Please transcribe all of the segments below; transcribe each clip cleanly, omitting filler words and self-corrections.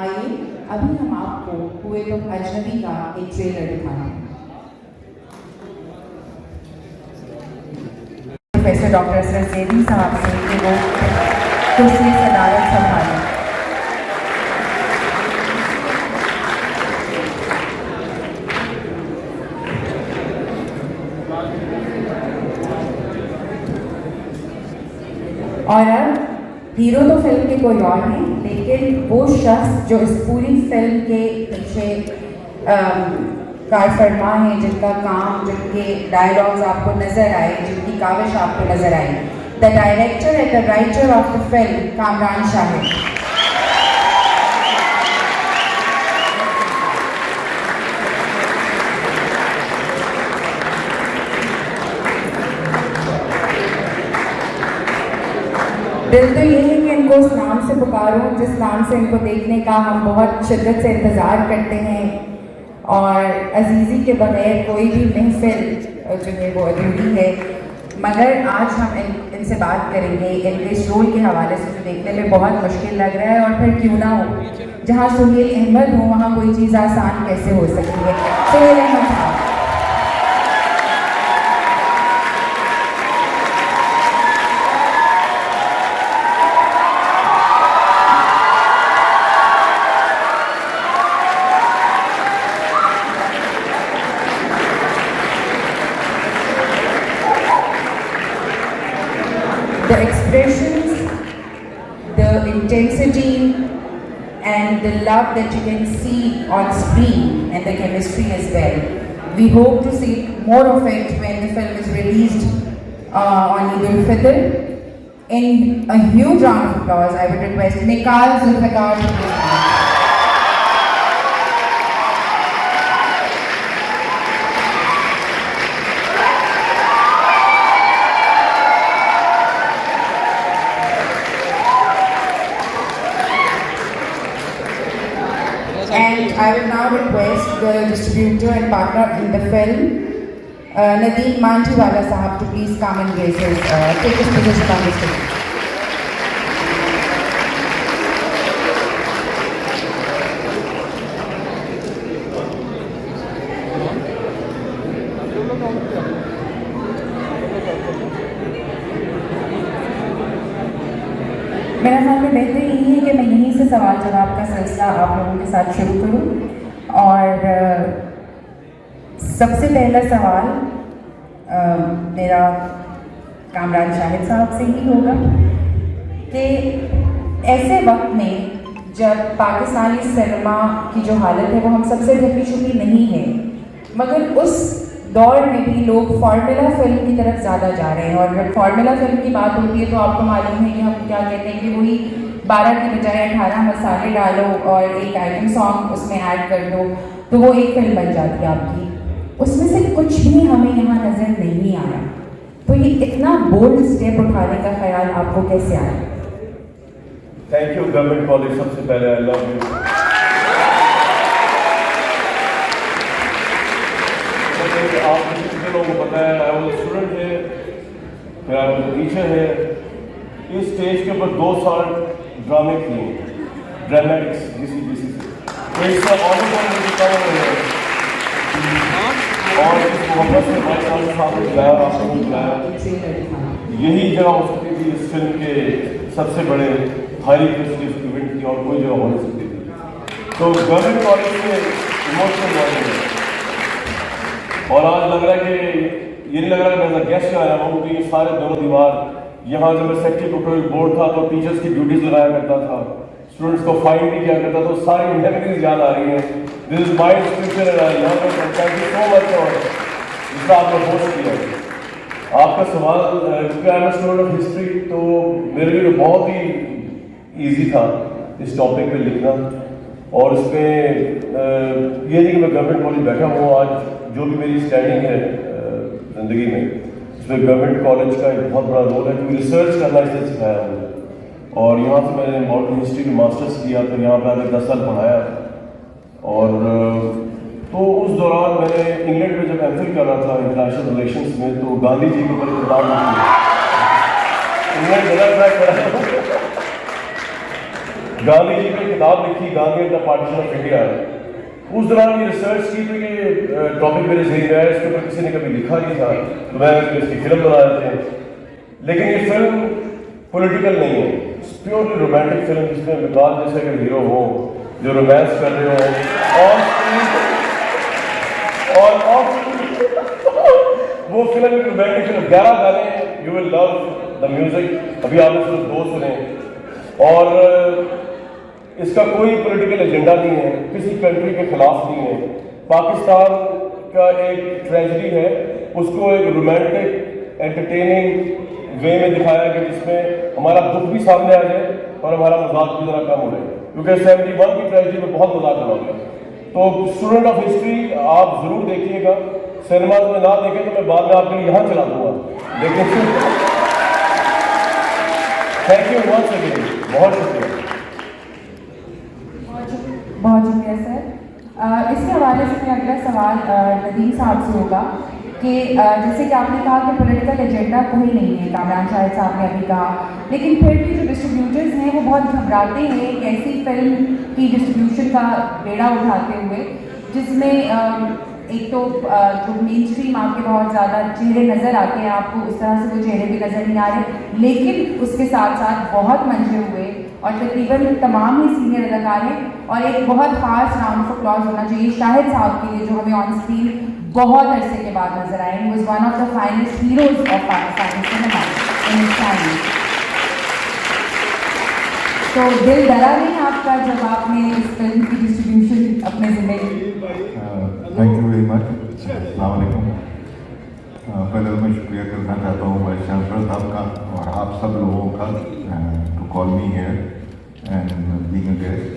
آئیے ابھی ہم آپ کو ہوئے تم اجنبی کا ایک ٹریلر دکھاتے ہیں. پروفیسر ڈاکٹر اسرت زیدی صاحب سے کہ وہ کرسی صدارت سنبھالیں. اور اب ہیرو تو فلم کے کوئی اور نہیں لیکن وہ شخص جو اس پوری فلم کے پیچھے کار فرما ہے، جن کا کام، جن کے ڈائلاگز آپ کو نظر آئے، جن کی کاوش آپ کو نظر آئی. The director and the writer of the film Kamran Shahid. دل تو یہ ہے کہ ان کو اس نام سے پکاروں جس نام سے ان کو دیکھنے کا ہم بہت شدت سے انتظار کرتے ہیں، اور عزیزی کے بغیر کوئی بھی محفل جو ہے وہ ادھوری ہے. مگر آج ہم ان سے بات کریں گے ان کے اس رول کے حوالے سے جو دیکھنے میں بہت مشکل لگ رہا ہے، اور پھر کیوں نہ ہو، جہاں سہیل احمد ہوں وہاں کوئی چیز آسان کیسے ہو سکتی ہے. سہیل احمد صاحب. The expressions, the intensity and the love that you can see on screen and the chemistry as well. We hope to see more of it when the film is released on Eid al-Fitr. In a huge round of applause, I would request Mikal Zulfikar to please. And I will now request the distributor and partner in the film, Nadeem Manjiwala Sahab, to please come and take his position on the stage. میرا خیال میں بہتر یہی ہے کہ میں یہیں سے سوال جواب کا سلسلہ آپ لوگوں کے ساتھ شروع کروں، اور سب سے پہلا سوال میرا کامران شاہد صاحب سے ہی ہوگا کہ ایسے وقت میں جب پاکستانی سینما کی جو حالت ہے وہ ہم سب سے ڈھکی چھپی نہیں ہے، مگر اس دور میں بھی لوگ فارمولا فلم کی طرف زیادہ جا رہے ہیں. اور جب فارمولا فلم کی بات ہوتی ہے تو آپ کو معلوم ہے کہ ہم کیا کہتے ہیں کہ وہی 12 کی بجائے 18 مسالے ڈالو اور ایک آئٹم سانگ اس میں ایڈ کر دو تو وہ ایک فلم بن جاتی ہے آپ کی. اس میں سے کچھ بھی ہمیں یہاں نظر نہیں آیا. تو یہ اتنا بولڈ اسٹیپ اٹھانے کا خیال آپ کو کیسے آیا؟ Thank you government college. سب سے پہلے آئی لو یو. آپ کتنے لوگوں کو پتہ ہے آئی واز اسٹوڈنٹ ہے، پھر آئی واز ٹیچر ہے. اس اسٹیج کے اوپر 2 سال ڈرامے کیے، ڈرامیٹکس جی سی تو اس کا اور اس محبت سے بھائی صاحب صاحب نے بلایا، آپ کو بلایا. یہی جگہ ہو سکتی تھی اس فلم کے سب سے بڑے ہائی پریسٹیج ایونٹ کی، اور کوئی جگہ ہو نہیں سکتی تھی. تو گورنمنٹ کالج سے ایموشنل والے ہیں. اور آج لگ رہا ہے کہ یہ نہیں لگ رہا کہ میں گیسٹ آیا ہوں، کہ یہ سارے دونوں دیوار یہاں جب میں سیکٹری بورڈ تھا تو ٹیچرس کی ڈیوٹیز لگایا کرتا تھا، اسٹوڈنٹس کو فائن بھی کیا کرتا، تو ساری میموریز یاد آ رہی ہیں. This is my future and I love it. Thank you so much. اور جس کا آپ نے ہوسٹ کیا آپ کا سوال، کیونکہ I am a student of history, تو میرے لیے تو بہت ہی ایزی تھا اس ٹاپک پہ لکھنا. اور اس پہ یہ نہیں کہ میں گورنمنٹ کالج بیٹھا ہوں، آج جو بھی میری اسٹینڈنگ ہے زندگی میں اس میں گورنمنٹ کالج کا ایک بہت بڑا رول ہے، کیونکہ ریسرچ کرنا اس نے سکھایا مجھے. اور یہاں سے میں نے ماڈرن ہسٹری میں ماسٹرس کیا، پھر یہاں پہ آ کے 10 سال پڑھایا. اور تو اس دوران میں نے انگلینڈ میں جب ایم فل کر رہا تھا انٹرنیشنل ریلیشنس میں، تو گاندھی جی کے اوپر کتاب لکھی انگلینڈ جگہ ٹرائی کرا. गांधी जी पे किताब लिखी, Gandhi and the partition of India. उस दौरान ये रिसर्च की तो ये टॉपिक मेरे जहन में आया, इसके ऊपर किसी ने कभी लिखा नहीं था, तो मैं इसकी फिल्म बना देते हैं। लेकिन ये फिल्म पॉलिटिकल नहीं है, प्योरली रोमांटिक फिल्म जिसमें विकास जैसे अगर हीरो हो जो रोमांस कर रहे हो और वो फिल्म एक रोमांटिक फिल्म, 11 गाने, you will love the music. अभी आपने सिर्फ 2 सुने। और इसका कोई पॉलिटिकल एजेंडा नहीं है, किसी कंट्री के खिलाफ नहीं है। पाकिस्तान का एक ट्रेजेडी है, उसको एक रोमांटिक एंटरटेनिंग वे में दिखाया गया, जिसमें हमारा दुख भी सामने आ जाए और हमारा मजाक भी जरा कम हो जाए, क्योंकि 71 की ट्रेजेडी में बहुत मजाक बना गया। तो स्टूडेंट ऑफ हिस्ट्री आप जरूर देखिएगा, सिनेमा में ना देखें तो मैं बाद में आपके लिए यहाँ चला दूंगा, लेकिन थैंक यू वंस अगेन, बहुत शुक्रिया। बहुत शुक्रिया सर। इसके हवाले से मेरा अगला सवाल नदीम साहब से होगा कि जैसे कि आपने कहा कि पॉलिटिकल एजेंडा कोई नहीं है, कामरान शाहिद साहब ने अभी कहा, लेकिन फिर भी जो डिस्ट्रीब्यूटर्स हैं वो बहुत घबराते हैं एक ऐसी फिल्म की डिस्ट्रीब्यूशन का बेड़ा उठाते हुए जिसमें एक तो जो मेन स्ट्रीम आपके बहुत ज़्यादा चेहरे नज़र आते हैं, आपको उस तरह से कोई चेहरे भी नज़र नहीं आ रहे, लेकिन उसके साथ साथ बहुत मंचे हुए और तकरीबन तमाम ही सीनियर अदाकार हैं, और एक बहुत खास राउंड ऑफ अप्लॉज होना चाहिए शाहिद साहब के लिए जो हमें ऑन स्क्रीन बहुत अरसे के बाद नजर आए। He was one of the finest heroes of Pakistani cinema in his time. तो दिल डरा नहीं आपका जब आपने इस फिल्म की डिस्ट्रीब्यूशन अपने जिम्मे ली? Thank you very much. अस्सलाम वालेकुम। पहले तो मैं शुक्रिया करना चाहता हूँ वाइस चांसलर साहब का और आप सब लोगों का to call me here and being a guest.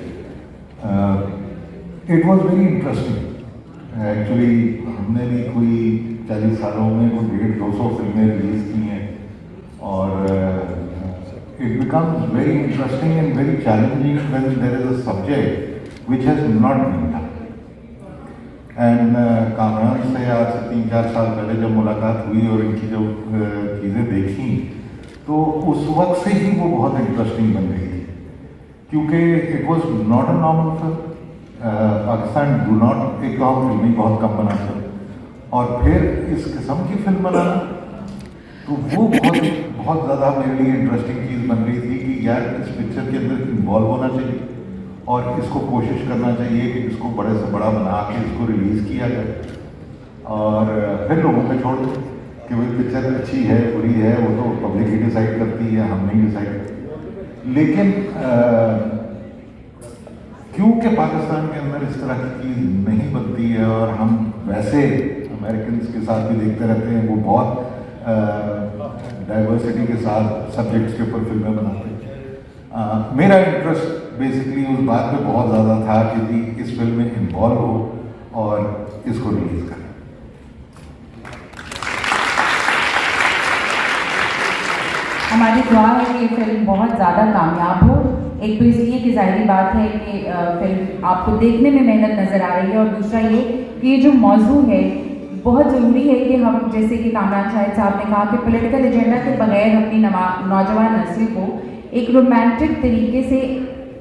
It was very interesting. Actually हमने भी कोई 40 सालों में कोई 150-200 फिल्में रिलीज़ की हैं और it becomes very interesting and very challenging when there is a subject which has not been done. And Kamran से आज से 3-4 साल पहले जब मुलाकात हुई और इनकी जो चीज़ें देखी तो उस वक्त से ही वो बहुत इंटरेस्टिंग बन गई थी, क्योंकि it was not a normal film. Pakistan do not, एक तो हम फिल्में बहुत कम बनाते और फिर इस किस्म की फिल्म बनाना, तो वो बहुत ज़्यादा मेरे लिए इंटरेस्टिंग चीज़ बन रही थी कि यार इस पिक्चर के अंदर इन्वॉल्व होना चाहिए और इसको कोशिश करना चाहिए कि इसको बड़े से बड़ा बना के इसको रिलीज़ किया जाए और फिर लोगों पे छोड़ दो कि भाई पिक्चर अच्छी है बुरी है, वो तो पब्लिक ही डिसाइड करती है, हम नहीं डिसाइड करते। लेकिन क्योंकि पाकिस्तान के अंदर इस तरह की चीज़ नहीं बनती है और हम वैसे अमेरिकन के साथ भी देखते रहते हैं, वो बहुत डाइवर्सिटी के साथ सब्जेक्ट्स के ऊपर फिल्में बनाते हैं। मेरा इंटरेस्ट बेसिकली उस बात पे बहुत ज़्यादा था कि भी इस फिल्म में इन्वॉल्व हो और इसको रिलीज़ करें। हमारी दुआ है कि ये फिल्म बहुत ज़्यादा कामयाब हो। एक तो इसलिए कि ज़ाहिरी बात है कि फिल्म आपको देखने में मेहनत नज़र आ रही है, और दूसरा ये कि ये जो मौजू है बहुत ज़रूरी है कि हम, जैसे कि कामरान शाहिद साहब ने कहा, कि पॉलिटिकल एजेंडा के बगैर अपनी नौजवान नस्ल को एक रोमांटिक तरीके से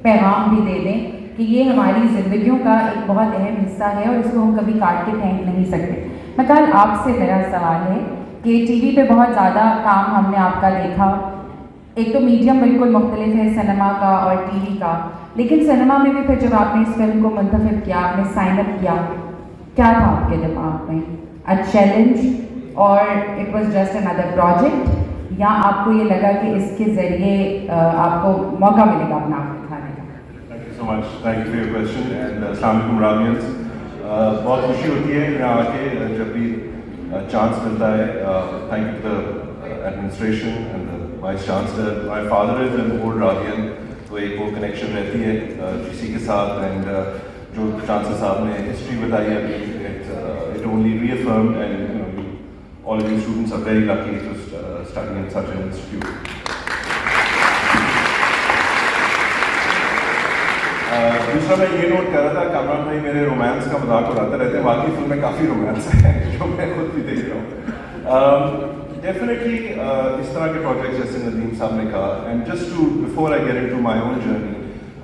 पैगाम भी दे दें कि ये हमारी ज़िंदगियों का एक बहुत अहम हिस्सा है और इसको हम कभी काट के फेंक नहीं सकते। मैं कल आपसे मेरा सवाल है कि टीवी पे बहुत ज़्यादा काम हमने आपका देखा, एक तो मीडियम बिल्कुल मुख्तलिफ है सिनेमा का और टीवी का, लेकिन सिनेमा में भी फिर जब आपने इस फिल्म को मुंतखब किया, आपने साइन अप किया, क्या था आपके दिमाग में? अ चैलेंज और it was just another project, या आपको ये लगा कि इसके ज़रिए आपको मौका मिलेगा अपना आप दिखाने का? Thank you so much, thank you for your question and अस्सलाम वालेकुम रावियंस। बहुत खुशी होती है यहाँ आके जब भी चांस मिलता है। Thank you the administration and the vice chancellor. My father is an old Ravian, तो एक वो कनेक्शन रहती है जीसी के साथ। एंड जो चांसलर साहब ने हिस्ट्री बताई है अभी, it only reaffirmed and all of you students are very lucky to study in such an institute. दूसरा मैं ये नोट कर रहा था, कामरान भाई मेरे रोमांस का मजाक उड़ाते रहते हैं, बाकी फिल्म में काफ़ी रोमांस है जो मैं खुद भी देख रहा हूँ। डेफिनेटली इस तरह के प्रोजेक्ट्स जैसे नदीम साहब ने कहा, and just to before I get into my own journey,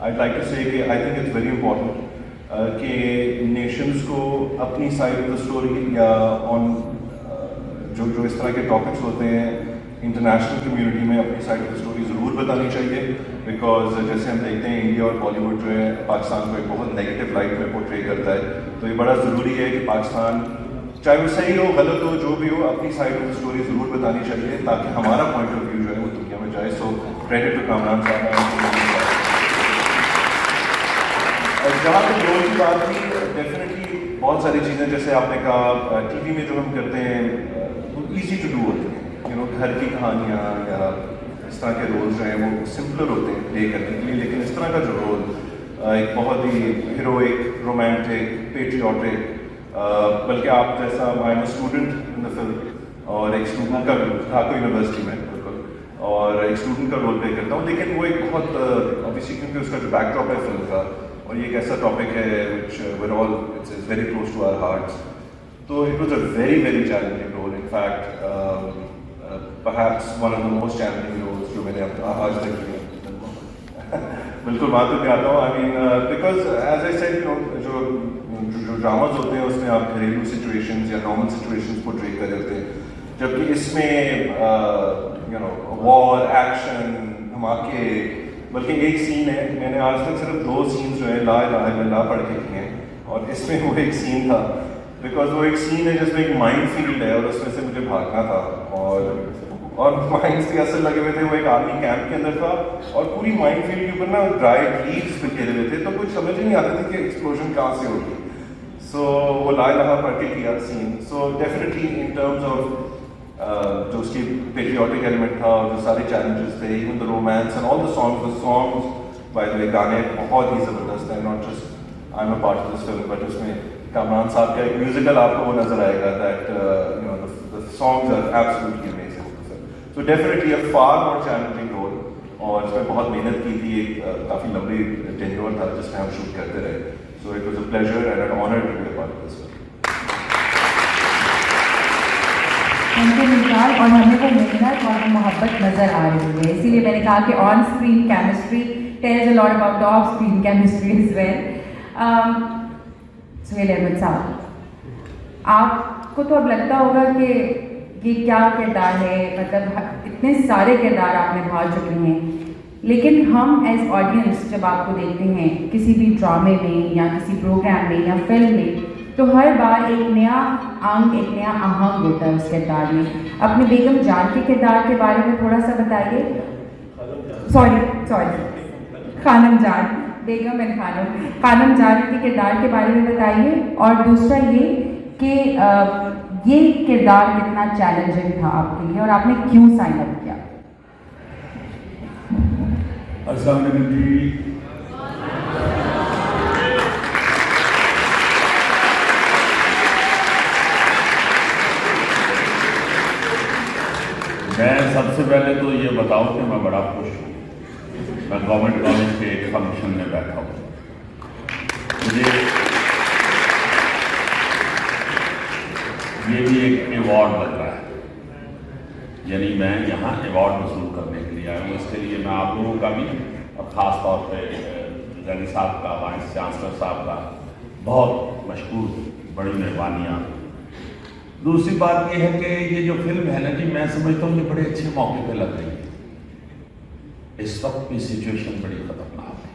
I'd like to say कि I think it's very important कि nations को अपनी side of the story या on जो इस तरह के topics होते हैं इंटरनेशनल कम्युनिटी में अपनी साइड ऑफ द स्टोरी ज़रूर बतानी चाहिए, बिकॉज जैसे हम देखते हैं इंडिया और बॉलीवुड जो है पाकिस्तान को एक बहुत नेगेटिव लाइट में पोर्ट्रे करता है, तो ये बड़ा ज़रूरी है कि पाकिस्तान चाहे वो सही हो गलत हो जो भी हो अपनी साइड ऑफ द स्टोरी ज़रूर बतानी चाहिए ताकि हमारा पॉइंट ऑफ व्यू जो है वो दुनिया में जाए. सो क्रेडिट टू कामरान साहब. और जहाँ तक रोल की बात की, डेफिनेटली बहुत सारी चीज़ें जैसे आपने कहा टीवी में जो हम करते हैं वो ईजी टू डू होते हैं, घर की कहानियाँ या इस तरह के रोल्स जो हैं वो सिंपलर होते हैं प्ले करने के लिए, लेकिन इस तरह का जो रोल एक बहुत ही हीरोइक, रोमांटिक, पेट्रियाटिक, बल्कि आप जैसा I am student in the film और एक स्टूडेंट का ढाका यूनिवर्सिटी में बिल्कुल और एक स्टूडेंट का रोल प्ले करता हूँ, लेकिन वो एक बहुत ऑब्वियसली क्योंकि उसका जो बैकड्रॉप है फिल्म का और ये एक ऐसा टॉपिक है which were all it's very close to our hearts, तो it was a very very challenging role. In fact perhaps one of the most challenging roles जो मैंने आज तक किया. बिल्कुल बात पे आता हूँ. I mean because as I said जो ड्रामाज होते हैं उसमें आप घरेलू सिचुएशंस या नॉर्मल सिचुएशंस पोर्ट्रे कर रहे होते हैं, जबकि इसमें वॉर, एक्शन, धमाके, बल्कि एक सीन है मैंने आज तक सिर्फ 2 सीन्स जो है ला इलाहा इल्लल्लाह पढ़ के किए हैं और इसमें वो एक सीन था बिकॉज वो एक सीन है जिसमें एक माइंड फील्ड है और उसमें से मुझे भागना था और माइंड्स भी असल लगे हुए थे. वो एक आर्मी कैंप के अंदर था और पूरी माइंड फील्ड के ऊपर ना ड्राई लीव्स पे गिरे हुए थे, तो कुछ समझ नहीं आती थी कि एक्सप्लोजन कहाँ से होगी. सो वो ला इलाहा पढ़ के किया scene. So definitely in terms of जो उसकी पेट्रियाटिक एलिमेंट था और जो सारे चैलेंजेस थे, even the romance and all the songs by the way गाने बहुत ही ज़बरदस्त है. Not just I am a part of this film but उसमें कामरान साहब का एक म्यूजिकल आपको वो नजर आएगा that the songs are absolutely amazing. So definitely a far more challenging role और इसमें बहुत मेहनत की थी. एक काफ़ी लंबी टेन्योर था जिसमें हम शूट करते रहे. So it was a pleasure and an honour to be a part of this film. Thank you Vishal. और हमें वो मेहनत और वो मोहब्बत नज़र आ रही है, इसीलिए मैंने कहा कि on screen chemistry tells a lot about off screen chemistry is well. Suhail Ahmed साहब, आपको तो अब लगता होगा कि ये क्या किरदार है, मतलब इतने सारे किरदार आप निभा चुके हैं, लेकिन हम एज ऑडियंस जब आपको देखते हैं किसी भी ड्रामे में या किसी प्रोग्राम में या फिल्म में, तो हर बार एक नया अंग, एक नया आहंग होता है उस किरदार में. अपने बेगम जान के किरदार के बारे में थोड़ा सा बताइए. सॉरी खानम जान, बेगम एंड खानम जान के किरदार के बारे में बताइए. और दूसरा ये कि ये किरदार कितना चैलेंजिंग था आपके लिए और आपने क्यों साइन अप किया? अस्सलाम वालेकुम जी. मैं सबसे पहले तो ये बताऊं कि मैं बड़ा खुश हूँ. मैं गवर्नमेंट कॉलेज के एक फंक्शन में बैठा हूँ. मुझे ये भी एक अवार्ड लग रहा है, यानी मैं यहाँ अवार्ड वसूल करने के लिए आया हूँ. इसके लिए मैं आप लोगों का भी और ख़ास तौर पे जनी साहब का, वाइस चांसलर साहब का बहुत मशकूर, बड़ी मेहरबानियाँ. दूसरी बात यह है कि ये जो फिल्म है ना जी, मैं समझता हूँ ये बड़े अच्छे मौके पे लग रही है. इस वक्त की सिचुएशन बड़ी खतरनाक है.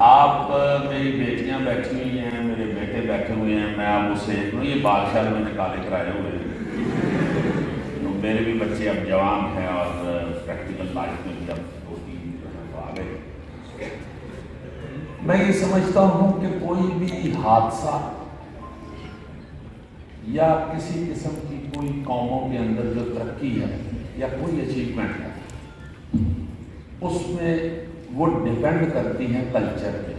आप मेरी बेटियां बैठी हुई हैं, मेरे बेटे बैठे हुए हैं, मैं आप उससे ये बादशाह मैंने काले कराए हुए हैं. तो मेरे भी बच्चे अब जवान हैं और प्रैक्टिकल लाइफ में भी अब 2-3 तो आ गए. मैं ये समझता हूँ कि कोई भी हादसा या किसी किस्म की कोई कौमों के अंदर जो तरक्की है या कोई अचीवमेंट है, उसमें वो डिपेंड करती हैं कल्चर पे.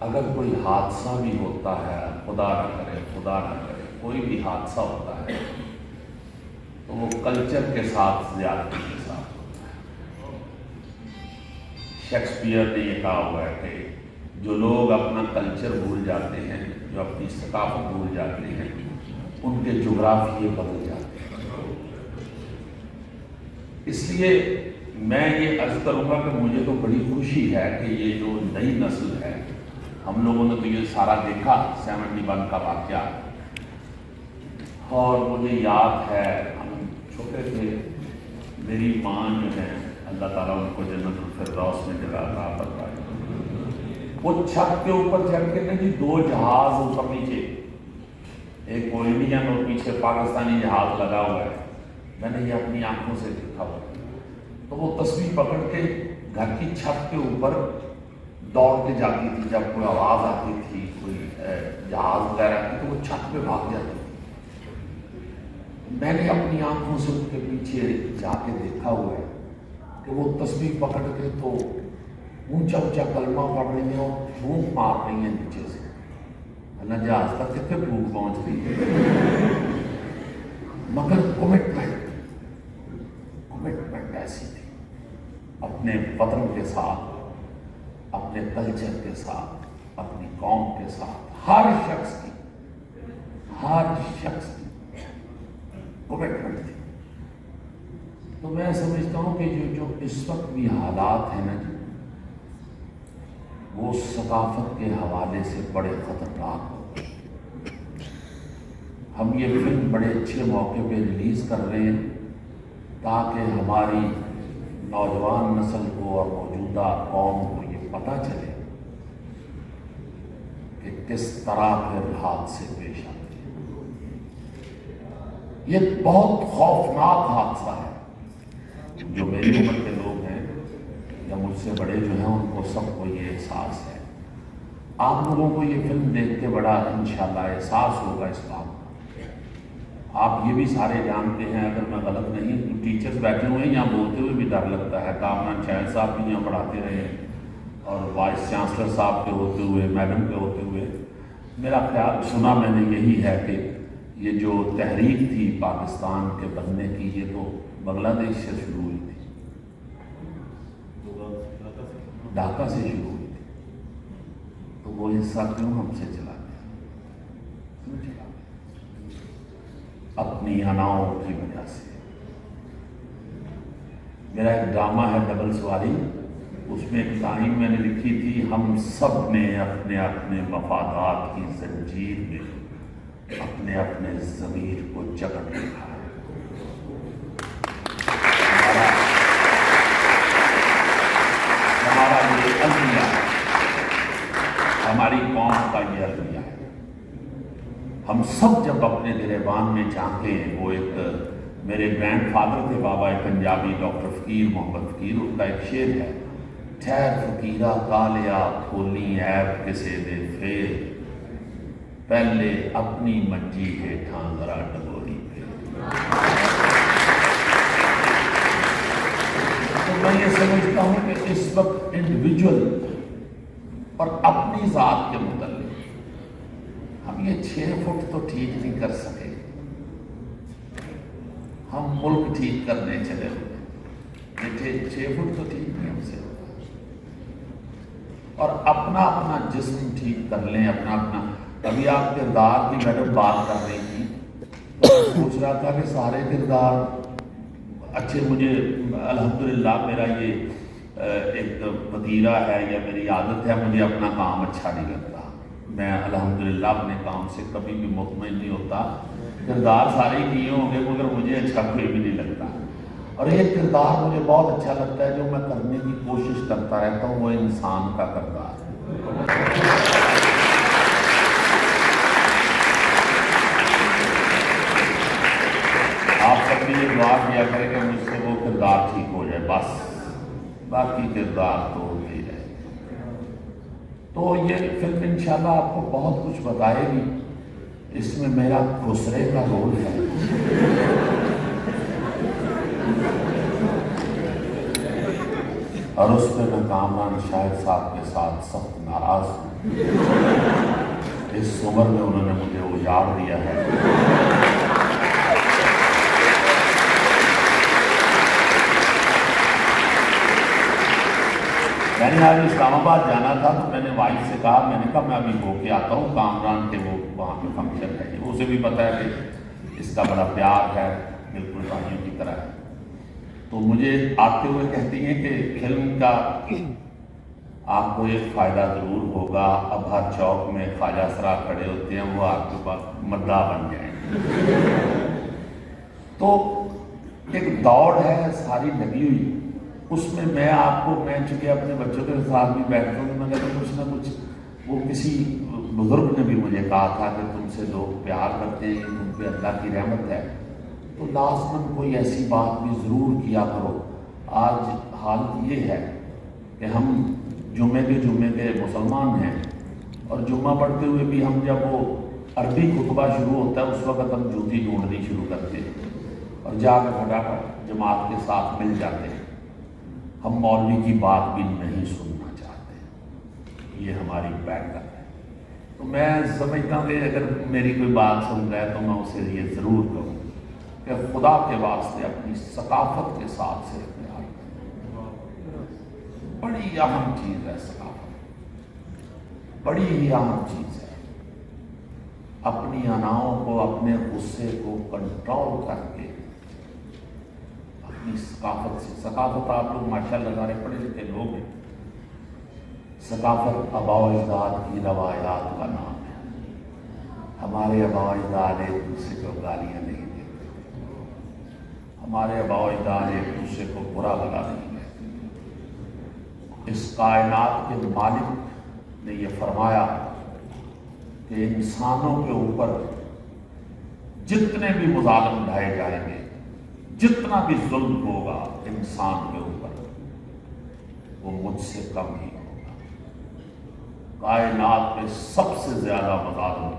अगर कोई हादसा भी होता है, खुदा ना करे कोई भी हादसा होता है, तो वो कल्चर के साथ ज्यादती के साथ होता है. शेक्सपियर ने ये कहा हुआ है कि जो लोग अपना कल्चर भूल जाते हैं जो अपनी सकाफत भूल जाते हैं, उनके जोग्राफिए बदल जाते हैं। इसलिए मैं ये अर्ज करूँगा कि मुझे तो बड़ी खुशी है कि ये जो नई नस्ल है, हम लोगों ने तो ये सारा देखा 71 का वाक़या, और मुझे याद है हम छोटे थे, मेरी माँ जो है अल्लाह ताला उनको जन्नतुल फिरदौस में जगह अता फरमाए, वो छत के ऊपर चढ़ के ना जी 2 जहाज ऊपर नीचे, एक वो इंडियन और पीछे पाकिस्तानी जहाज लगा हुआ है, मैंने ये अपनी आंखों से देखा हुआ। तो वो तस्वीर पकड़ के घर की छत के ऊपर दौड़ के जाती थी, जब कोई आवाज़ आती थी, कोई जहाज वगैरह की, तो वो छत पे भाग जाती थी। मैंने अपनी आंखों से उनके पीछे जाके देखा हुआ है कि वो तस्वीर पकड़ के तो ऊंचा ऊंचा कलमा पढ़ रही है और फूंक मार रही है नीचे से, अल्लाह जहाज तक कितने फूंक पहुंच रही है। मगर कमिटमेंट ऐसी थी अपने वतन के साथ, अपने कल्चर के साथ, अपनी कौम के साथ, हर शख्स की कमिटमेंट थी। तो मैं समझता हूँ कि जो इस वक्त भी हालात हैं ना जी, वो सकाफत के हवाले से बड़े ख़तरनाक होते हैं। हम ये फिल्म बड़े अच्छे मौके पे रिलीज़ कर रहे हैं ताकि हमारी नौजवान नस्ल को और मौजूदा कौम को ये पता चले कि किस तरह फिर हादसे पेश आते हैं। ये बहुत खौफनाक हादसा है। जो मेरी उम्र के लोग हैं या मुझसे बड़े जो हैं, उनको सबको ये एहसास है। आप लोगों को ये फिल्म देख के बड़ा इंशाल्लाह एहसास होगा इस बात का। आप ये भी सारे जानते हैं, अगर मैं गलत नहीं, टीचर्स बैठे हुए हैं, यहाँ बोलते हुए भी डर लगता है। कामरान शाहिद साहब भी यहाँ पढ़ाते रहे और वाइस चांसलर साहब के होते हुए, मैडम के होते हुए, मेरा ख्याल सुना मैंने यही है कि ये जो तहरीक थी पाकिस्तान के बनने की, ये तो बांग्लादेश से शुरू हुई थी, ढाका से शुरू हुई थी। तो वो हिस्सा क्यों हमसे चला गया? क्यों चला गया? अपनी अनाओं की वजह से। मेरा एक ड्रामा है डबल सवारी, उसमें एक लाइन मैंने लिखी थी, हम सब ने अपने अपने मफादात की जंजीर में अपने अपने ज़मीर को जकड़ रखा है। हमारा ये अलमिया, हमारी कौम का ये अलमिया है। हम सब जब अपने गिरेबान में चाहते हैं, वो एक मेरे ग्रैंडफादर थे बाबा पंजाबी डॉक्टर फ़कीर मोहम्मद फ़कीर, उनका एक शेर है, ठहर फ़कीरा कालिया खोली ऐब किसे दे फेर, पहले अपनी मंजी हेठा जरा डगोरी पे। तो मैं ये समझता हूँ कि इस वक्त इंडिविजुअल और अपनी ज़ात के मुताल्लिक़ हम ये 6 फुट तो ठीक नहीं कर सके, हम मुल्क ठीक करने चले हुए, ये 6 फुट तो ठीक नहीं हमसे होगा। और अपना अपना जिस्म ठीक कर लें, अपना अपना। अभी आप किरदार की मैडम बात कर रही थी, तो मैं सोच रहा था कि सारे किरदार अच्छे, मुझे अल्हम्दुलिल्लाह मेरा ये एक वतीरा है या मेरी आदत है, मुझे अपना काम अच्छा नहीं लगता। मैं अल्हम्दुलिल्लाह अपने काम से कभी भी मुतमईन नहीं होता। किरदार सारे किए होंगे मगर मुझे अच्छा कोई भी नहीं लगता। और एक किरदार मुझे बहुत अच्छा लगता है, जो मैं करने की कोशिश करता रहता हूँ, वो इंसान का किरदार। आप सब भी ये दुआ किया करें कि मुझसे वो किरदार ठीक हो जाए, बस बाकी किरदार तो होते ही रहे। तो ये फिल्म इंशाल्लाह आपको बहुत कुछ बताएगी। इसमें मेरा खुसरे का रोल है। और उस पर मैं कामरान शाहिद साहब के साथ सख्त नाराज हूँ। इस उम्र में उन्होंने मुझे उजाड़ दिया है। मैंने मैंने आज इस्लाम आबाद जाना था तो मैंने वाइफ से कहा, मैंने कहा मैं अभी होके आता हूँ, कामरान के वो वहाँ पे फंक्शन है, उसे भी पता है कि इसका बड़ा प्यार है, बिल्कुल भाइयों की तरह है। तो मुझे आते हुए कहती हैं कि फिल्म का आपको एक फ़ायदा ज़रूर होगा, अब हर चौक में ख्वाजा सरा खड़े होते हैं, वो आपके पास मद्दा बन जाएंगे। तो एक दौड़ है सारी लगी हुई, उसमें मैं चूँकि अपने बच्चों के साथ भी बैठता हूँ, तो मैं कहता हूँ कुछ ना कुछ, वो किसी बुजुर्ग ने भी मुझे कहा था कि तुमसे लोग प्यार करते हैं, तुम पे अल्लाह की रहमत है, तो लाजमन कोई ऐसी बात भी ज़रूर किया करो। आज हालत ये है कि हम जुम्मे के मुसलमान हैं, और जुम्मा पढ़ते हुए भी हम जब वो अरबी खुतबा शुरू होता है उस वक़्त हम जूती ढूंढनी शुरू करते हैं और जाकर फटाफट जमात के साथ मिल जाते हैं। हम मौलवी की बात भी नहीं सुनना चाहते, ये हमारी पैटर्न है। तो मैं समझता हूँ कि अगर मेरी कोई बात सुन रहा है तो मैं उसे ये ज़रूर कहूँ कि खुदा के वास्ते अपनी सकाफत के साथ से प्यार करें। बड़ी अहम चीज़ है सकाफत, बड़ी ही अहम चीज़ है। अपनी अनाओं को, अपने गुस्से को कंट्रोल करके अपनी सकाफत से, सकाफत आप लोग माशाअल्लाह सारे पढ़े लिखे लोग हैं, सकाफत आबा-ओ-अजदाद की रवायात का नाम है। हमारे आबा-ओ-अजदाद एक दूसरे को गालियाँ नहीं देते, हमारे आबा-ओ-अजदाद एक दूसरे को बुरा भला नहीं कहते। इस कायनात के मालिक ने यह फरमाया कि इंसानों के ऊपर जितने भी मुजालिम ढाए जाएंगे, जितना भी जुल्म होगा इंसान के ऊपर, वो मुझसे कम ही होगा। कायनात में सबसे ज्यादा मुजालिम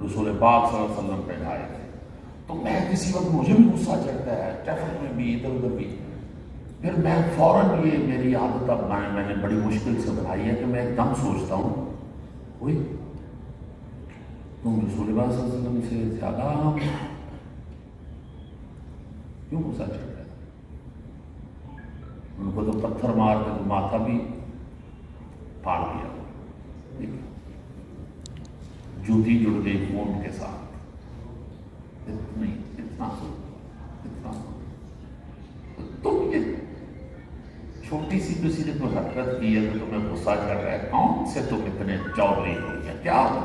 रसूल पाक सल्लल्लाहु अलैहि वसल्लम पे ढाए थे। तो मैं किसी वक्त, मुझे भी गुस्सा चढ़ता है, ट्रैफिक में भी, इधर उधर भी, फिर मैं फौरन, ये मेरी आदत अब मैंने बड़ी मुश्किल से बनाई है कि मैं एकदम सोचता हूँ, वही तुम रसूल पाक सल्लल्लाहु अलैहि वसल्लम से ज्यादा क्यों गुस्सा चढ़ रहा है? उनको तो पत्थर मार के तो माथा भी फाड़ दिया, ठीक है, जूती जुड़ गई खून के साथ, इतना तुम ये छोटी सी किसी ने कोई हरकत की है तो तुम्हें गुस्सा चढ़ रहा है, कौन से तुम इतने चौधरी हो गया, क्या हो,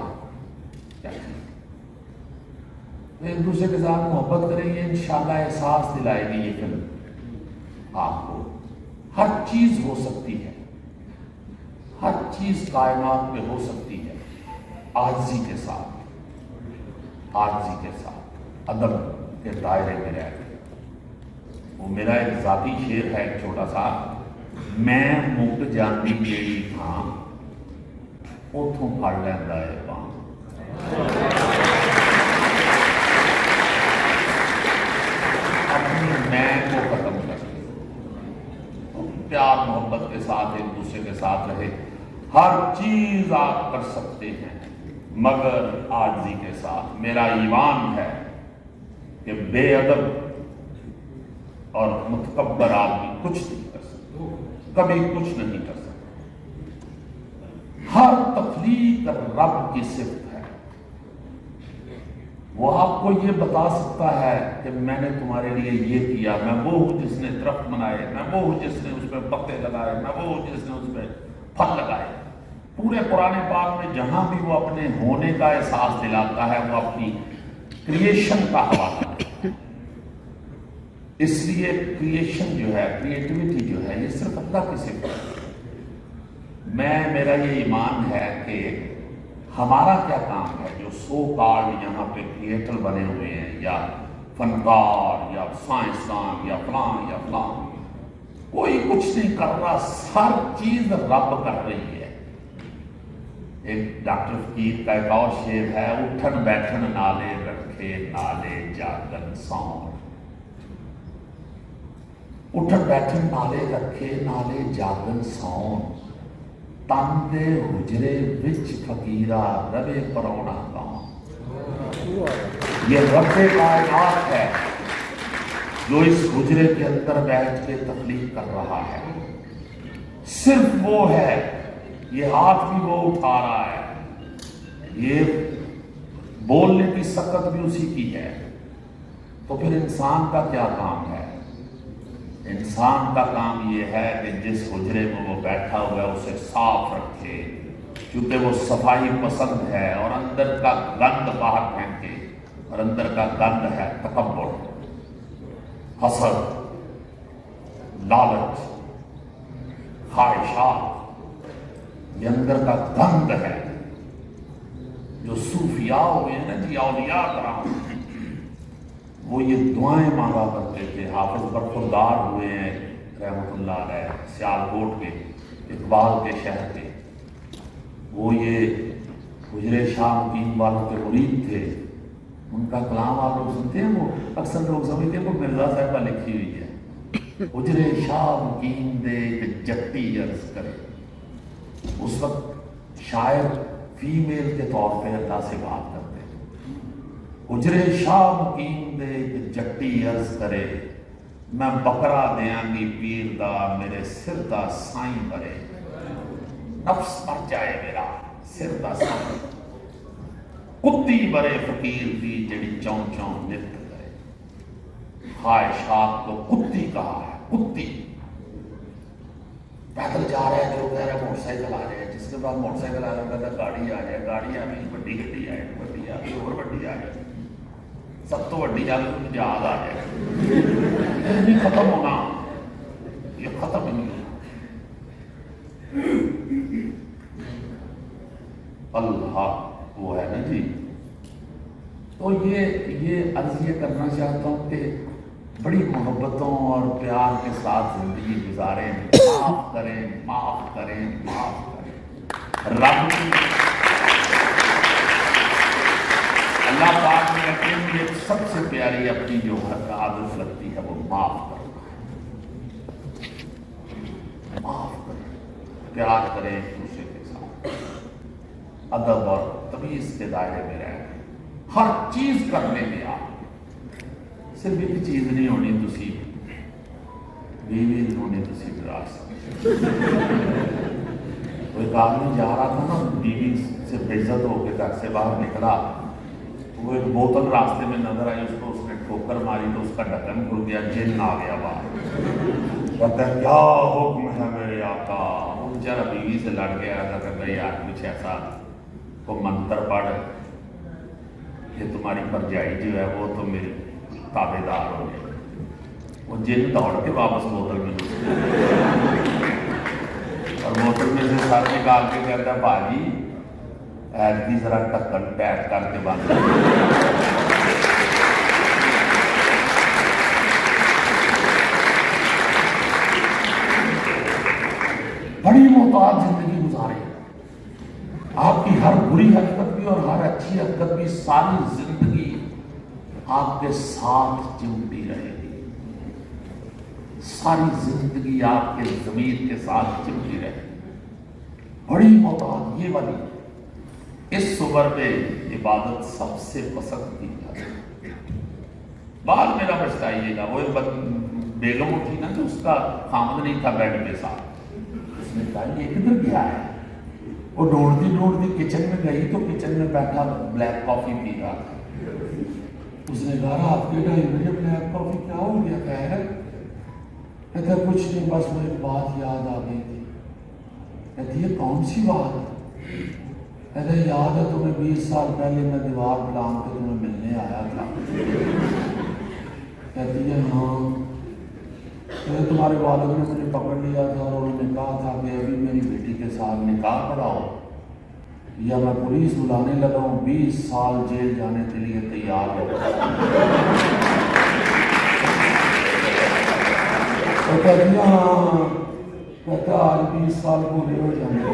क्या एक दूसरे के साथ मोहब्बत करेंगे, इंशाल्लाह एहसास दिलाएगी ये फिल्म आपको। हर चीज हो सकती है, हर चीज कायनात में हो सकती है, आजिज़ी के साथ, आजिज़ी के साथ, अदब के दायरे में रह के। वो मेरा एक जाती शेर है, एक छोटा सा, मैं मुक जाती जेड़ी था उथों फड़ लैंदा है बां। मैं को खत्म कर, प्यार मोहब्बत के साथ एक दूसरे के साथ रहे। हर चीज आप कर सकते हैं मगर आजिज़ी के साथ। मेरा ईमान है कि बेअदब और मुतकब्बर आदमी कुछ नहीं कर सकता, कभी कुछ नहीं कर सकता। हर तख्लीक रब की सिफत है, वो आपको ये बता सकता है कि मैंने तुम्हारे लिए ये किया, मैं वो हूं जिसने दरख्त बनाए, मैं वो हूं जिसने उसमें पत्ते लगाए, मैं वो हूं जिसने उसमें फल लगाए। पूरे कुरान पाक में जहां भी वो अपने होने का एहसास दिलाता है वो अपनी क्रिएशन का हवाला देता है। इसलिए क्रिएशन जो है, क्रिएटिविटी जो है, ये सिर्फ अल्लाह की सिफत है। मेरा ये ईमान है कि हमारा क्या काम है, जो सो कॉल्ड यहाँ पे क्रिएटर बने हुए हैं, या फनकार या साइंसदान या फलां, कोई कुछ नहीं कर रहा, हर चीज रब कर रही है। एक डॉक्टर फकीर का एक और शेर है, उठन बैठन नाले रखे नाले जागन सौन। उठन बैठन नाले रखे नाले जागन सौन, तन दे हुजरे विच फकीरा रवे परौना कौन। ये रब्बे कायनात है जो इस हुजरे के अंदर बैठ के तख्लीक कर रहा है। सिर्फ वो है, ये हाथ भी वो उठा रहा है, ये बोलने की सकत भी उसी की है। तो फिर इंसान का क्या काम है? इंसान का काम ये है कि जिस हुजरे में वो बैठा हुआ है उसे साफ रखे, क्योंकि वो सफाई पसंद है, और अंदर का गंद बाहर फेंके, और अंदर का गंद है तकब्बुर, हसद, लालच, ख्वाहिशात। ये अंदर का गंद है। जो सूफिया हुए हैं ना जी, औलिया कराम, वो ये दुआएं मांगा करते थे। हाफिज बरखुरदार हुए हैं रहमतुल्लाह अलैह, सियालकोट के, इकबाल के शहर के। वो ये हुजरे शाह मुकीम वालों के मुरीद थे। उनका कलाम आप लोग सुनते हैं, वो अक्सर लोग समझते हैं वो मिर्जा साहिबा लिखी हुई है। हुजरे शाह मुकीम दे जट्टी अर्ज करे। उस वक्त शायर फीमेल के तौर पे अल्लाह से बात करते हैं। हुजरे शाह मुकीम दे जट्टी अर्ज करे, मैं बकरा देंगी पीर दा, मेरे सिर दा साई बरे। नफ्स मर जाए मेरा, सिर दा साई, कुत्ती बरे फकीर दी जड़ी चौं चौं नित करे। ख्वाहिशात को कुत्ती कहा है, कुत्ती। पैदल जा रहे हैं, जो कह रहे हैं मोटरसाइकिल आ रहे हैं, जिसके पास मोटरसाइकिल आ रहा है गाड़ी आ जाए, गाड़ी आ गई, बड़ी गड्डी आए, बड़ी आ गई, और बड़ी आ गई, सब तो वड्डी आ गई, जहाज आ जाए। ये नहीं खत्म होना, ये खत्म ही नहीं होना। अल्लाह वो है ना जी। तो ये अर्ज ये करना चाहता हूँ कि बड़ी मोहब्बतों और प्यार के साथ जिंदगी गुजारें। माफ करें, माफ करें, माफ करें। रब की अल्लाह पाक ने अपनी एक सबसे प्यारी अपनी जो आदत लगती है वो माफ करना। माफ करें, प्यार करें एक दूसरे के साथ, अदब और तमीज के दायरे में रहें। हर चीज करने में आप सिर्फ एक चीज नहीं होनी, तुसी बीवी नहीं होनी, तुसी विरासत। कोई आदमी जा रहा था ना, बीवी से बेइज्जत होकर घर से बाहर निकला, वो एक बोतल रास्ते में नजर आई उसको, उसने ठोकर मारी तो उसका ढक्कन खुल गया, जिन्न आ गया बाहर। कहता है क्या हुक्म है मेरे आका। वो बेचारा बीवी से लड़ गया था, कहता यार कुछ ऐसा को मंत्र पढ़, ये तुम्हारी भरजाई जो है वो तो मेरी ताबेदार हो गए। वो जिन दौड़ के वापस बोतल में घुस गया और बोतल में से सर निकाल के कहता भाजी ऐसी जरा ढक्कन पैक करके बंद। बड़ी मोहताज जिंदगी गुजारे। आपकी हर बुरी हरकत भी और हर अच्छी हरकत भी सारी जिंदगी आपके साथ चिमटी रहेगी। सारी जिंदगी आपके ज़मीर के साथ चिमटी रहेगी। बड़ी मोहताज ये वाली। इस उम्र में इबादत सबसे पसंद की जाती। बाल मेरा बचताइएगा। वो एक बेगम उठी ना, जो उसका खामद नहीं था बेड पे साथ, उसने कहा ये किधर गया है। वो ढूंढती किचन में गई तो किचन में बैठा ब्लैक कॉफी पी रहा था। उसने कहा आपके 2.5 बजे ब्लैक कॉफी क्या हो गया? कहता कुछ नहीं, बस मुझे बात याद आ गई थी। कहती है कौन सी बात? कहता याद है तुम्हें 20 साल पहले मैं दीवार बुलाम के तुम्हें मिलने आया था। कहती है हाँ। कहते तुम्हारे वालिद ने मुझे पकड़ लिया था और उन्होंने कहा था कि अभी मेरी बेटी के साथ निकाह पढ़ाओ या मैं पुलिस बुलाने लगा हूँ, 20 साल जेल जाने के लिए तैयार हो। तो कहती हाँ, कहता आज 20 साल पूरे हो जाएंगे।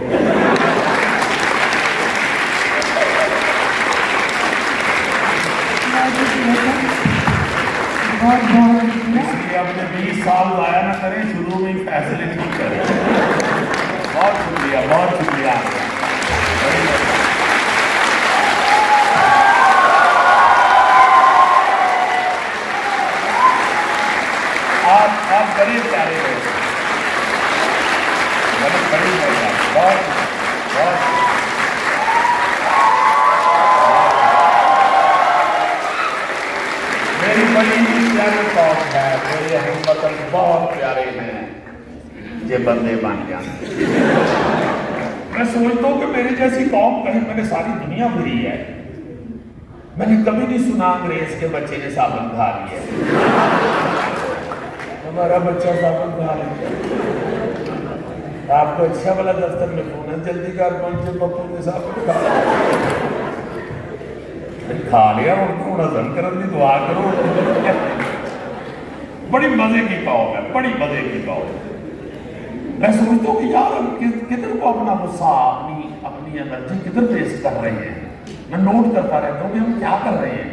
इसलिए अपने 20 साल ज़ाया ना करें, शुरू में ही फैसले ठीक करें। बहुत शुक्रिया, बहुत शुक्रिया। आप गरीब प्यारे लोग, बड़ी प्यारी कौम है, मेरे हमवतन बहुत प्यारे हैं, ये बंदे बन जाते। मैं सोचता हूँ कि मेरी जैसी कौम कहीं मैंने सारी दुनिया फिरी है, मैंने कभी नहीं सुना अंग्रेज के बच्चे ने साबुन खा लिया। हमारा बच्चा साबुन खा लिया। आपको अच्छा वाला दफ्तर में फोन है, जल्दी कर पहुंचे, पप्पू ने साबुन खा लिया। उनको हजम करने की दुआ करो। बड़ी मजे की कौम है, बड़ी मजे की कौम है। मैं सोचता हूँ कि यार हम किधर को अपना गुस्सा, अपनी एनर्जी किधर वेस्ट कर रहे हैं। मैं नोट करता रहता हूँ कि हम क्या कर रहे हैं।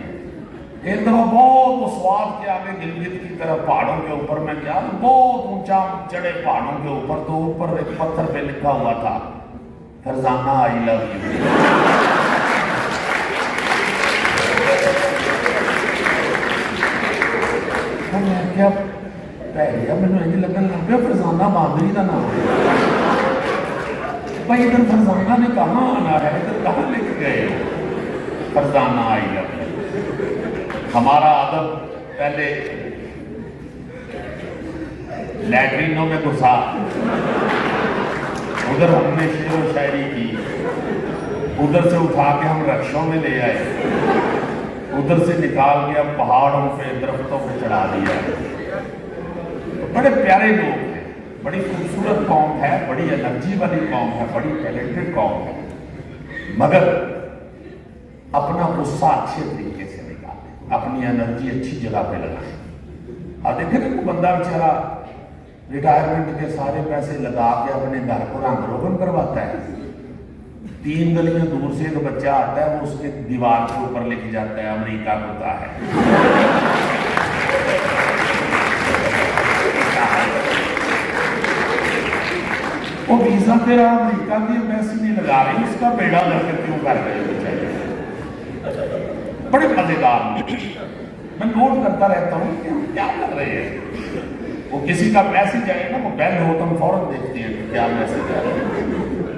एक दफा बहुत स्वाद के आगे गिलगित की तरफ पहाड़ों के ऊपर मैं गया, बहुत ऊंचा चढ़े पहाड़ों के ऊपर, तो ऊपर एक पत्थर पे लिखा हुआ था फरजाना आई लव यू। मैं क्या पैरिया मैंने इंज लगन लग गया फरजाना बांदरी का नाम भाई। इधर फरजाना ने कहाँ आना है, इधर कहाँ लिख गए फरजाना आई लव यू। हमारा अदब पहले लैट्रिनों में घुसा, उधर हमने शेर व शायरी की, उधर से उठा के हम रक्षों में ले आए, उधर से निकाल के अब पहाड़ों पे दरख्तों पे चढ़ा दिया। बड़े प्यारे लोग हैं, बड़ी खूबसूरत कौम है, बड़ी एनर्जी वाली कौम है, बड़ी टैलेंटेड कौम है, मगर अपना गुस्सा अच्छे तरीके से निकालें, अपनी एनर्जी अच्छी जगह पे लगाएं। और देखें ना, बंदा बेचारा रिटायरमेंट के सारे पैसे लगा के अपने घर को रंग रोगन करवाता है, 3 गलियां दूर से एक बच्चा आता है, वो उसके दीवार के ऊपर लेके जाता है अमेरिका होता है। वो वीजा तेरा अमेरिका की एम्बेसी नहीं लगा रही, उसका बेड़ा करके क्यों कर रहे हो बेचारे। बड़े मजेदार मैं नोट करता रहता हूँ कि हम क्या कर रहे हैं। वो किसी का मैसेज आए ना, वो बेल हो तो हम फौरन देखते हैं कि क्या मैसेज आया,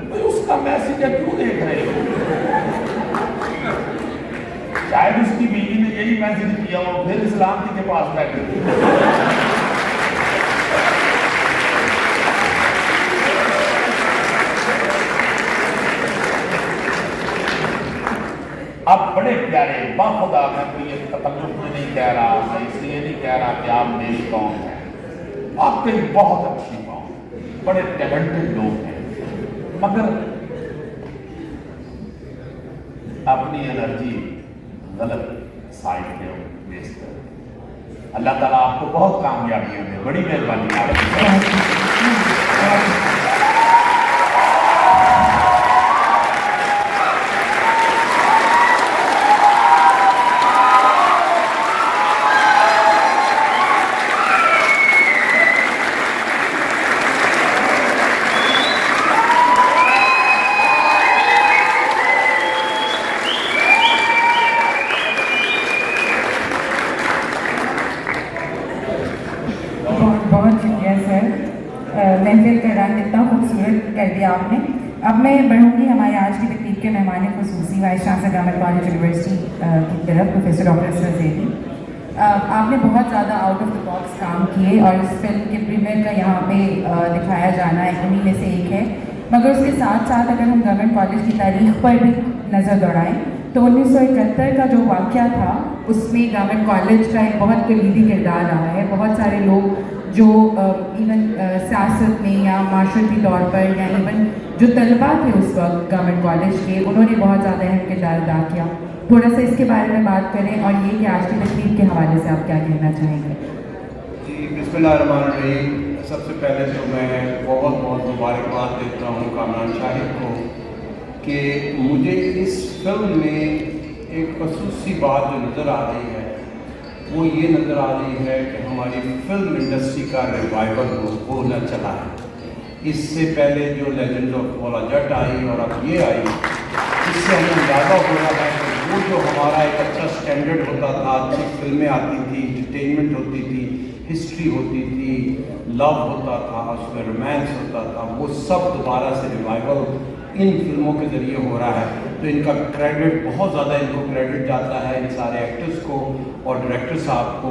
तो उसका मैसेज है क्यों देख रहे हो। शायद उसकी बीवी ने यही मैसेज किया हो, फिर इस्लाम जी के पास बैठे। अब बड़े प्यारे बाखुदा, मैं कोई ये तकल्लुफ में नहीं कह रहा, मैं इसलिए नहीं कह रहा कि आप मेरी कौम है, आपके बहुत अच्छी कौम, बड़े टैलेंटेड लोग हैं, मगर अपनी एनर्जी गलत साइड पे वेस्ट कर। अल्लाह ताला आपको बहुत कामयाबियां दे, बड़ी मेहरबानी आपकी। बहुत शुक्रिया सर, महफिल का रंग इतना खूबसूरत कर दिया आपने। अब मैं बढ़ूँगी हमारे आज की तकरीब के मेहमान खुसूसी vice chancellor government college university की तरफ, प्रोफेसर डॉक्टर असगर ज़ैदी। आपने बहुत ज़्यादा आउट ऑफ द बॉक्स काम किए और इस फिल्म के प्रीमियर का यहाँ पे दिखाया जाना है, उन्हीं में से एक है। मगर उसके साथ साथ अगर हम गवर्नमेंट कॉलेज की तारीख पर भी नज़र दौड़ाएँ तो 1971 का जो वाक़या था उसमें गवर्नमेंट कॉलेज का एक बहुत कलीदी किरदार रहा है। बहुत सारे लोग जो इवन सियासत में या माशरती तौर पर या इवन जो तलबा थे उस वक्त गवर्नमेंट कॉलेज के, उन्होंने बहुत ज़्यादा अहम किरदार अदा किया। थोड़ा सा इसके बारे में बात करें और ये कि आज की तकरीब के हवाले से आप क्या कहना चाहेंगे। जी बिस्मिल्लाहिर्रहमानिर्रहीम। सबसे पहले तो मैं बहुत बहुत मुबारकबाद देता हूँ कामरान शाहिद को कि मुझे इस फिल्म में एक खसूसी बात जो नज़र आ रही है वो ये नज़र आ रही है कि हमारी फिल्म इंडस्ट्री का रिवाइवल होना चला है। इससे पहले जो लेजेंड्स ऑफ बॉला जट आई और अब ये आई, इससे हमें अंदाज़ा हो रहा है कि वो जो हमारा एक अच्छा स्टैंडर्ड होता था, अच्छी फिल्में आती थी, इंटरटेनमेंट होती थी, हिस्ट्री होती थी, लव होता था, उसमें रोमांस होता था, वो सब दोबारा से रिवाइवल इन फिल्मों के ज़रिए हो रहा है। तो इनका क्रेडिट बहुत ज़्यादा, इनको क्रेडिट जाता है, इन सारे एक्टर्स को और डायरेक्टर साहब को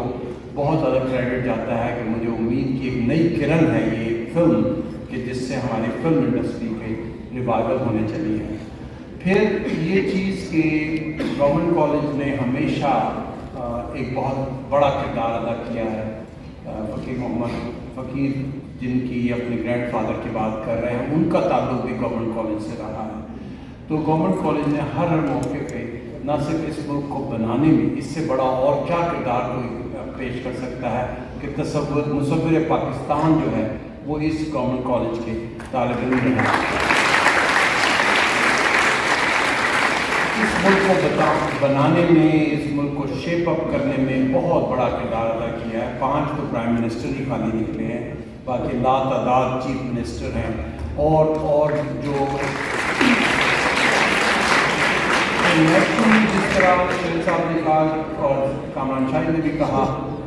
बहुत ज़्यादा क्रेडिट जाता है कि मुझे उम्मीद की एक नई किरण है ये फिल्म कि जिससे हमारी फिल्म इंडस्ट्री पे रिवाइवल होने चली है। फिर ये चीज़ कि गवर्नमेंट कॉलेज ने हमेशा एक बहुत बड़ा किरदार अदा किया है। फ़कीर मोहम्मद फ़कीर जिनकी अपने ग्रैंडफादर की बात कर रहे हैं, उनका ताल्लुक भी गवर्नमेंट कॉलेज से रहा है। तो गवर्नमेंट कॉलेज ने हर मौके पे न सिर्फ इस मुल्क को बनाने में इससे बड़ा और क्या किरदार कोई पेश कर सकता है कि मुसव्विर पाकिस्तान जो है वो इस गवर्नमेंट कॉलेज के तालिब इल्म हैं। इस मुल्क को बनाने में, इस मुल्क को शेप अप करने में बहुत बड़ा किरदार अदा किया है। 5 तो प्राइम मिनिस्टर ही खाली निकले हैं, बाकी लातादाद चीफ मिनिस्टर हैं और जो जिस तरह शेर साहब ने कहा और कामरान शाह ने भी कहा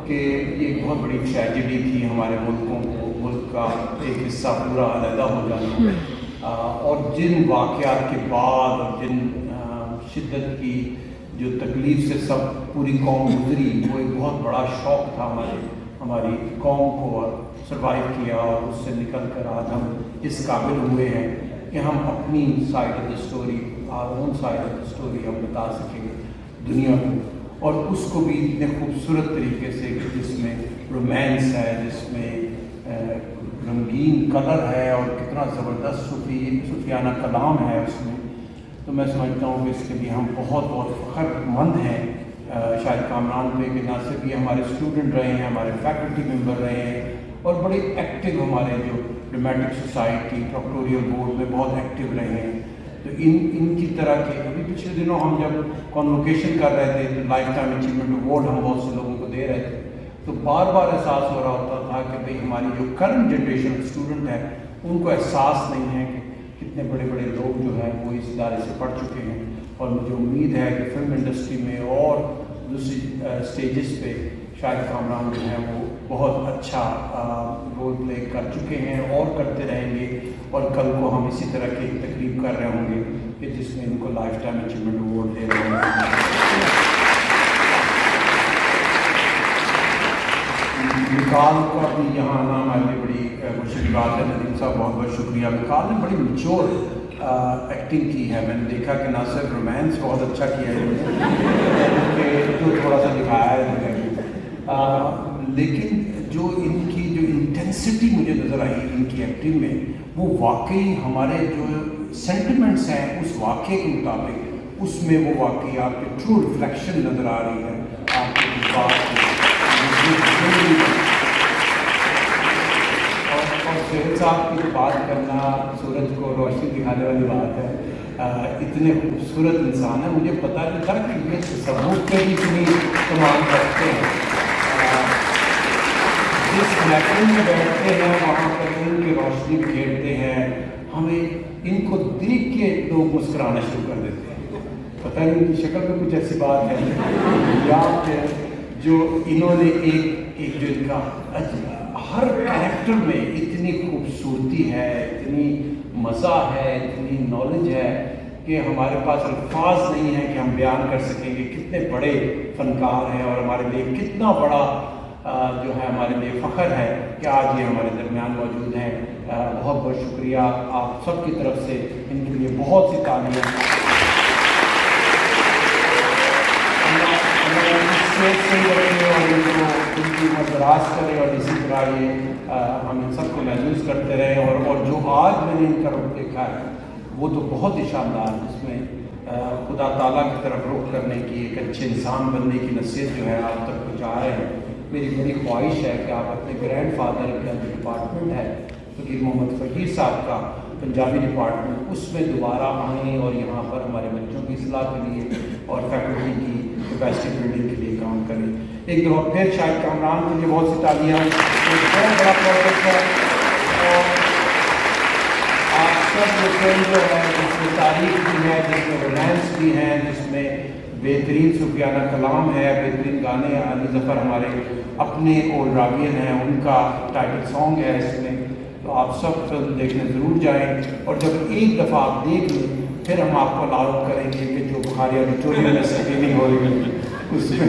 कि ये एक बहुत बड़ी ट्रेजेडी थी हमारे मुल्क का एक हिस्सा पूरा अलहदा हो जाना, और जिन वाक़यात के बाद और जिन शिद्दत की जो तकलीफ़ से सब पूरी कौम गुजरी, वो एक बहुत बड़ा शौक़ था हमारी कौम को सरवाइव किया और उससे निकल कर आज हम इस काबिल हुए हैं कि हम अपनी side of the story, our own side of the story हम बता सकेंगे दुनिया को, और उसको भी इतने खूबसूरत तरीके से जिसमें रोमांस है, जिसमें रंगीन कलर है और कितना ज़बरदस्त सूफियाना कलाम है उसमें। तो मैं समझता हूँ कि इसके लिए हम बहुत फ़ख्रमंद हैं शाहिद कामरान पे कि ना सिर्फ ये हमारे स्टूडेंट रहे हैं, हमारे फैकल्टी मेंबर रहे हैं और बड़े एक्टिव हमारे जो ड्रामेटिक सोसाइटी प्रोक्टोरियल बोर्ड में बहुत एक्टिव रहे हैं। तो इनकी तरह के अभी पिछले दिनों हम जब कॉन्वोकेशन कर रहे थे तो लाइफ टाइम अचीवमेंट अवार्ड हम बहुत से लोगों को दे रहे थे, तो बार बार एहसास हो रहा होता था कि भाई हमारी जो करंट जनरेशन स्टूडेंट है उनको एहसास नहीं है कि कितने बड़े बड़े लोग जो हैं वो इस इदारे से पढ़ चुके हैं। और मुझे उम्मीद है कि फिल्म इंडस्ट्री में और दूसरी स्टेजेस पे शाहिद कामरान जो हैं वो बहुत अच्छा रोल प्ले कर चुके हैं और करते रहेंगे, और कल को हम इसी तरह की तकरीब कर रहे होंगे कि जिसमें इनको लाइफ टाइम अचीवमेंट अवार्ड दे रहे हैं। मिकाल का भी यहाँ आना हमारे लिए बड़ी खुशी की बात है। नदीम साहब बहुत बहुत शुक्रिया। मिकाल ने बड़ी मैच्योर एक्टिंग की है। मैंने देखा कि ना सिर्फ रोमांस बहुत अच्छा किया है जो थोड़ा सा दिखाया है, लेकिन जो इनकी जो इंटेंसिटी मुझे नज़र आई इनकी एक्टिंग में, वो वाकई हमारे जो सेंटिमेंट्स हैं उस वाक़े के मुताबिक उसमें वो वाकई आपके ट्रू रिफ्लेक्शन नज़र आ रही है आपके बात। और शेर साहब की बात करना सूरज को रोशनी दिखाने वाली बात है। इतने खूबसूरत इंसान है, मुझे पता नहीं था कि ये तसव्वुफ़ पे भी इतनी कमाल करते हैं। जिस महफिल में बैठते हैं वहाँ पर इनकी रोशनी बिखेरते हैं, हमें इनको देख के लोग मुस्कुराना शुरू कर देते हैं। पता नहीं इनकी शक्ल में कुछ ऐसी बात है या फिर जो इन्होंने एक जो इनका हर कैरेक्टर में इतनी खूबसूरती है, इतनी मज़ा है, इतनी नॉलेज है कि हमारे पास अल्फाज नहीं है कि हम बयान कर सकेंगे कितने बड़े फनकार हैं, और हमारे लिए कितना बड़ा जो है हमारे लिए फ़ख्र है कि आज ये हमारे दरमियान मौजूद हैं। बहुत बहुत शुक्रिया आप सब की तरफ से, इनके लिए बहुत सी तालियां। उनकी मदराज करें और इसी तरह ये हम इन सबको महसूस करते रहें। और जो आज मैंने इनका रुख देखा है वो तो बहुत ही शानदार, जिसमें खुदा ताला की तरफ रुख करने की, एक अच्छे इंसान बनने की नसीहत जो है आप तक पहुँचा रहे हैं। मेरी बड़ी ख्वाहिश है कि आप अपने ग्रैंडफादर का जो डिपार्टमेंट है फ़कीर मोहम्मद फ़कीर साहब का पंजाबी डिपार्टमेंट, उसमें दोबारा आएँ और यहाँ पर हमारे बच्चों की इस्लाह के लिए और फैकल्टी की कैपेसिटी बिल्डिंग के लिए काम करें। एक दफ़ा फिर शाहिद कामरान के लिए बहुत सी तालियाँ। एक बहुत बड़ा प्रोजेक्ट है और आप सब ये फिल्म जो है जिसमें तारीख भी है, जिसमें रोमांस भी हैं, जिसमें बेहतरीन सूफियाना कलाम है, बेहतरीन गाने। अली ज़फ़र हमारे अपने ओल्ड रावियन हैं, उनका टाइटल सॉन्ग है इसमें। तो आप सब फिल्म देखने ज़रूर जाएं, और जब एक दफ़ा आप देख लें फिर हम आपको अलाउ करेंगे कि जो बुखारी और चोरी में स्क्रीनिंग हो रही है उसमें।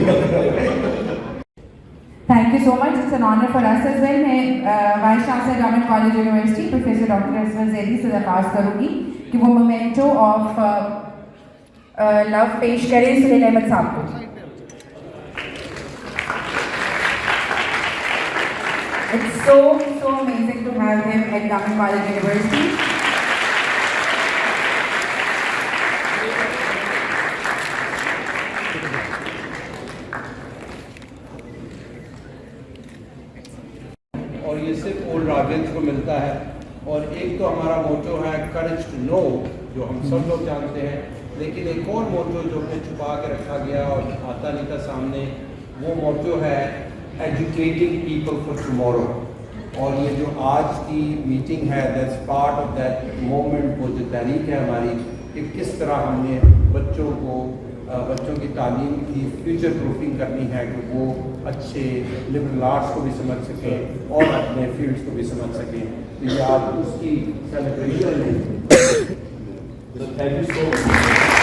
Thank you so much. It's an honor for us as well. मैं vice chancellor government college university professor doctor Aswar Zaidi से दरख्वास्त करूँगी कि वो मोमेंटो ऑफ लव पेश करें सुहेल अहमद साहब को. It's so amazing to have him at Government College University. और ये सिर्फ ओल्ड राजेंद्र को मिलता है. और एक तो हमारा मोटो है करेज टू नो, जो हम सब लोग जानते हैं, लेकिन एक और मोटो जो हमें छुपा के रखा गया और आता नहीं था सामने, वो मोटो है एजुकेटिंग पीपल फॉर टुमारो. और ये जो आज की मीटिंग है that's part of that moment. वो जो तहरीक है हमारी कि किस तरह हमने बच्चों की तालीम की फ्यूचर प्रूफिंग करनी है कि वो अच्छे लिबरल आर्ट्स को भी समझ सकें और अपने फील्ड्स को भी समझ सकें. तो ये आज उसकी सेलिब्रेशन है. Thank you so much.